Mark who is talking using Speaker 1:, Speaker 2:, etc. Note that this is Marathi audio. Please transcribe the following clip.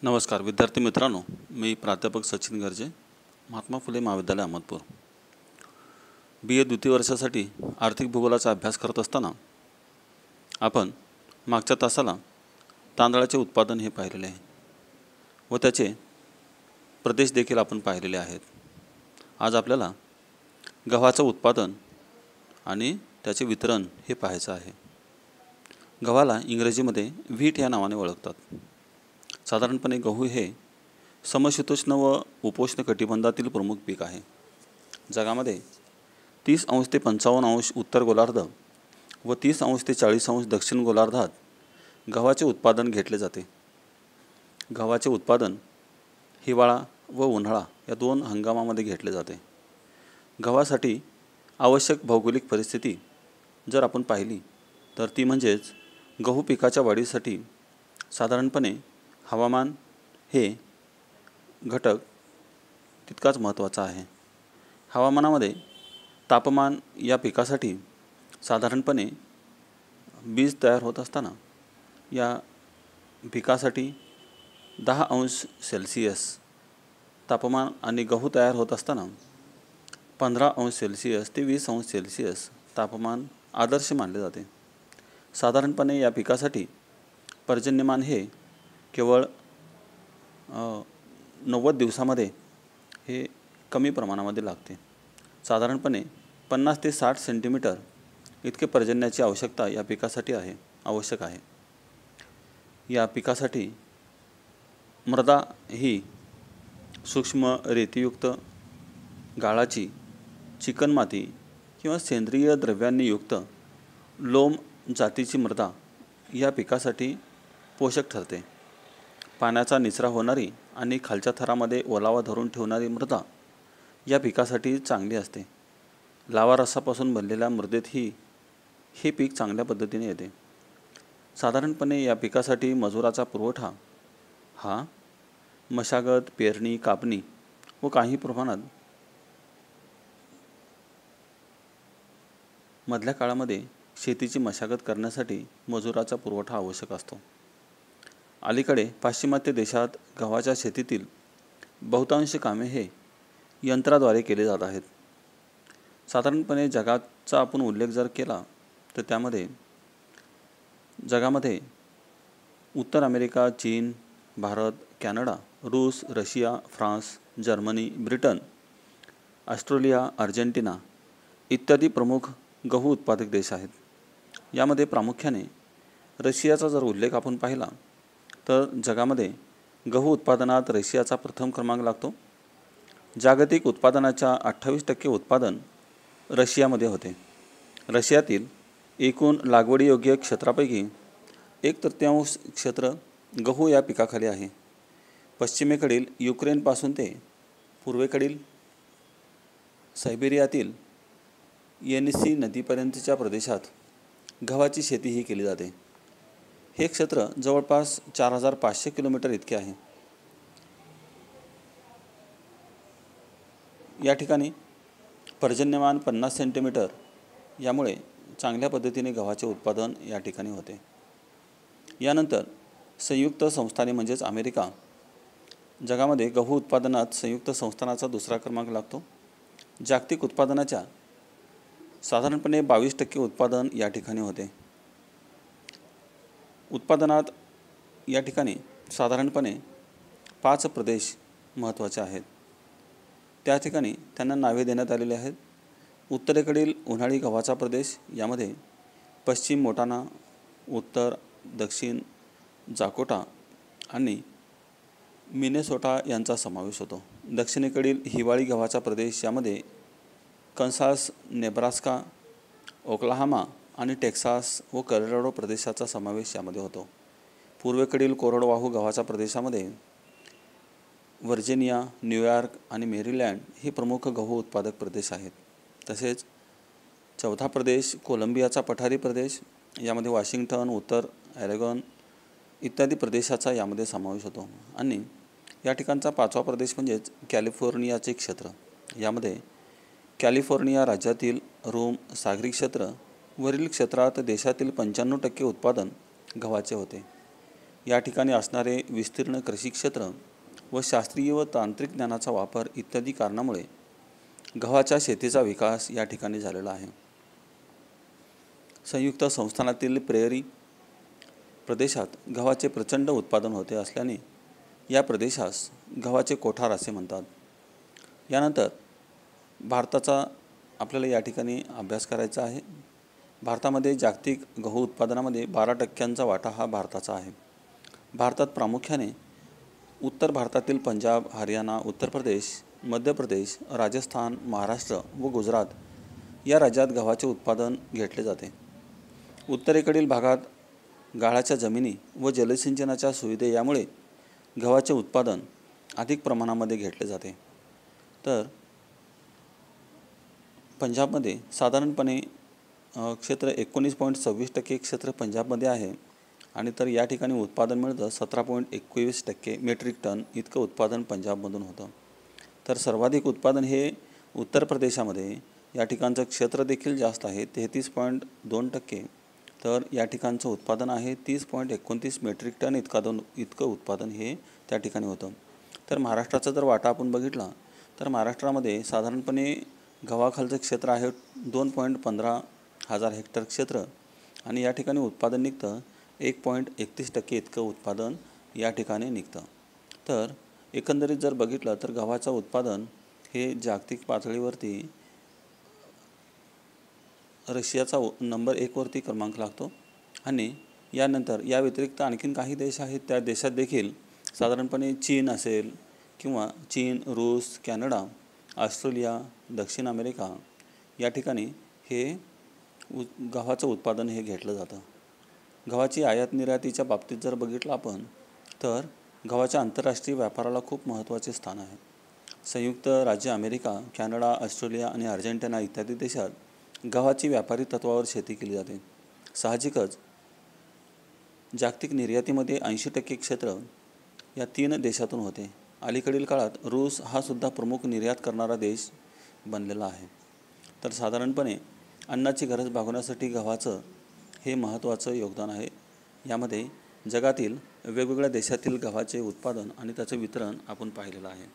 Speaker 1: नमस्कार विद्यार्थी मित्रांनो, मी प्राध्यापक सचिन गर्जे, महात्मा फुले महाविद्यालय अहमदपूर. BA द्वितीय वर्षासाठी आर्थिक भूगोलाचा अभ्यास करत असताना आपण मागच्या तासाला तांदळाचे उत्पादन हे पाहिलेले आहे व त्याचे प्रदेश देखील आपण पाहिलेले आहेत. आज आपल्याला गव्हाचं उत्पादन आणि त्याचे वितरण हे पाहायचं आहे. गव्हाला इंग्रजीमध्ये व्हीट या नावाने ओळखतात. साधारणपणे गहू हे समशीतोष्ण व उपोष्ण कटिबंधातील प्रमुख पीक आहे. जगामध्ये 30° ते 55° उत्तर गोलार्ध व 30° ते 40° दक्षिण गोलार्धात गव्हाचे उत्पादन घेतले जाते. गव्हाचे उत्पादन हिवाळा व उन्हाळा या दोन हंगामामध्ये घेतले जाते. गव्हासाठी आवश्यक भौगोलिक परिस्थिती जर आपण पाहिली तर ती म्हणजेच गहू पिकाच्या वाढीसाठी साधारणपणे हवामान हे घटक तितकाच महत्त्वाचा आहे. हवामानामध्ये तापमान या पिकासाठी साधारणपणे बीज तयार होत असताना या पिकासाठी 10°C तापमान आणि गहू तयार होत असताना 15°C ते 20°C तापमान आदर्श मानले जाते. साधारणपणे या पिकासाठी पर्जन्यमान हे केवळ 90 दिवसामध्ये हे कमी प्रमाणामध्ये लागते. साधारणपणे 50 ते 60 सेंटीमीटर इतके पर्जन्याची आवश्यकता या पिकासाठी आवश्यक आहे. या पिकासाठी मृदा ही सूक्ष्म रेतीयुक्त, गाळाची, चिकणमाती किंवा सेंद्रिय द्रव्यांनी युक्त लोम जातीची मृदा या पिकासाठी पोषक ठरते. पाण्याचा निचरा होणारी आणि खालच्या थरामध्ये ओलावा धरून ठेवणारी मृदा या पिकासाठी चांगली असते. लावा रसापासून बनलेल्या मृदेत हे पीक चांगल्या पद्धतीने येते. साधारणपणे या पिकासाठी मजुराचा पुरवठा हा मशागत, पेरणी, कापणी व काही प्रमाणात मधल्या काळामध्ये शेतीची मशागत करण्यासाठी मजुराचा पुरवठा आवश्यक असतो. अलीकडे पाश्चिमात्य देशात गव्हाच्या शेतीतील बहुतांश कामे हे यंत्राद्वारे केले जात आहेत. साधारणपणे जगाचा आपण उल्लेख जर केला तर त्यामध्ये जगामध्ये उत्तर अमेरिका, चीन, भारत, कॅनडा, रूस, Russia, France, Germany, Britain, Australia, Argentina इत्यादी प्रमुख गहू उत्पादक देश आहेत. यामध्ये प्रामुख्याने रशियाचा जर उल्लेख आपण पाहिला तर जगामध्ये गहू उत्पादनात रशियाचा प्रथम क्रमांक लागतो. जागतिक उत्पादनाच्या 28% उत्पादन रशियामध्ये होते. रशियातील एकूण लागवडीयोग्य क्षेत्रापैकी 1/3 क्षेत्र गहू या पिकाखाली आहे. पश्चिमेकडील युक्रेनपासून ते पूर्वेकडील सायबेरियातील येनिसी नदीपर्यंतच्या प्रदेशात गव्हाची शेती ही केली जाते. हे क्षेत्र जवळपास 4500 किलोमीटर इतके आहे. या ठिकाणी पर्जन्यमान 50 सेंटीमीटर यामुळे चांगल्या पद्धतीने गव्हाचे उत्पादन या ठिकाणी होते. यानंतर संयुक्त संस्थाने म्हणजेच अमेरिका, जगामध्ये गहू उत्पादनात संयुक्त संस्थानाचा दुसरा क्रमांक लागतो. जागतिक उत्पादनाच्या साधारणपणे 22% उत्पादन या ठिकाणी होते. उत्पादनात या ठिकाणी साधारणपणे 5 प्रदेश महत्त्वाचे आहेत. त्या ठिकाणी त्यांना नावे देण्यात आलेली आहेत. उत्तरेकडील उन्हाळी गव्हाचा प्रदेश, यामध्ये पश्चिम मोंटाना, उत्तर दक्षिण जाकोटा आणि मिनेसोटा यांचा समावेश होतो. दक्षिणेकडील हिवाळी गव्हाचा प्रदेश, यामध्ये कन्सास, नेब्रास्का, ओक्लाहोमा आणि टेक्सास व कॉलोराडो प्रदेशाचा समावेश यामध्ये होतो. पूर्वेकडील कोरडवाहू गव्हाच्या प्रदेशामध्ये व्हर्जिनिया, न्यूयॉर्क आणि मेरीलँड हे प्रमुख गहू उत्पादक प्रदेश आहेत. तसेच चौथा प्रदेश कोलंबियाचा पठारी प्रदेश, यामध्ये वॉशिंग्टन, उत्तर ऑरेगॉन इत्यादी प्रदेशाचा यामध्ये समावेश होतो. आणि या ठिकाणचा 5वा प्रदेश म्हणजेच कॅलिफोर्नियाचे क्षेत्र, यामध्ये कॅलिफोर्निया राज्यातील रोम सागरी क्षेत्र वरील क्षेत्रात देशातील 95% उत्पादन गव्हाचे होते. या ठिकाणी असणारे विस्तीर्ण कृषी क्षेत्र व शास्त्रीय व तांत्रिक ज्ञानाचा वापर इत्यादी कारणामुळे गव्हाच्या शेतीचा विकास या ठिकाणी झालेला आहे. संयुक्त संस्थानातील प्रेयरी प्रदेशात गव्हाचे प्रचंड उत्पादन होते असल्याने या प्रदेशास गव्हाचे कोठार असे म्हणतात. यानंतर भारताचा आपल्याला या ठिकाणी अभ्यास करायचा आहे. भारतामध्ये जागतिक गहू उत्पादनामध्ये 12% वाटा हा भारताचा आहे. भारतात प्रामुख्याने उत्तर भारतातील पंजाब, हरियाणा, उत्तर प्रदेश, मध्य प्रदेश, राजस्थान, महाराष्ट्र व गुजरात या राज्यात गव्हाचे उत्पादन घेतले जाते. उत्तरेकडील भागात गाळाच्या जमिनी व जलसिंचनाच्या सुविधा यामुळे गव्हाचे उत्पादन अधिक प्रमाणामध्ये घेतले जाते. तर पंजाबमध्ये साधारणपणे क्षेत्र 19.26% क्षेत्र पंजाबमध्ये आहे आणि तर या ठिकाणी उत्पादन मिळतं 17.21% मेट्रिक टन इतकं उत्पादन पंजाबमधून होतं. तर सर्वाधिक उत्पादन हे उत्तर प्रदेशामध्ये या ठिकाणचं क्षेत्र देखील जास्त आहे 33.2%. तर या ठिकाणचं उत्पादन आहे 30.29 मेट्रिक टन इतकं उत्पादन हे त्या ठिकाणी होतं. तर महाराष्ट्राचा जर वाटा आपण बघितला तर महाराष्ट्रामध्ये साधारणपणे गव्हाखालचं क्षेत्र आहे 2.15 हजार हेक्टर क्षेत्र आणि या ठिकाणी उत्पादन निघतं 1.31% इतकं उत्पादन या ठिकाणी निघतं. तर एकंदरीत जर बघितलं तर गव्हाचं उत्पादन हे जागतिक पातळीवरती रशियाचा नंबर 1 वरती क्रमांक लागतो आणि यानंतर या व्यतिरिक्त आणखीन काही देश आहेत त्या देशात देखील साधारणपणे चीन असेल किंवा चीन, रूस, कॅनडा, ऑस्ट्रेलिया, दक्षिण अमेरिका या ठिकाणी हे गव्हाचं उत्पादन हे घेतलं जातं. गव्हाची आयात निर्यातीच्या बाबतीत जर बघितलं आपण तर गव्हाच्या आंतरराष्ट्रीय व्यापाराला खूप महत्त्वाचे स्थान आहे. संयुक्त राज्य अमेरिका, कॅनडा, ऑस्ट्रेलिया आणि अर्जेंटिना इत्यादी देशात गव्हाची व्यापारी तत्त्वावर शेती केली जाते. साहजिकच जागतिक निर्यातीमध्ये 80% क्षेत्र या 3 देशातून होते. अलीकडील काळात रूस हा सुद्धा प्रमुख निर्यात करणारा देश बनलेला आहे. तर साधारणपणे अन्नाची गरज भागवण्यासाठी गव्हाचं हे महत्त्वाचं योगदान आहे. यामध्ये जगातील वेगवेगळ्या देशातील गव्हाचे उत्पादन आणि त्याचे वितरण आपण पाहिलेलं आहे.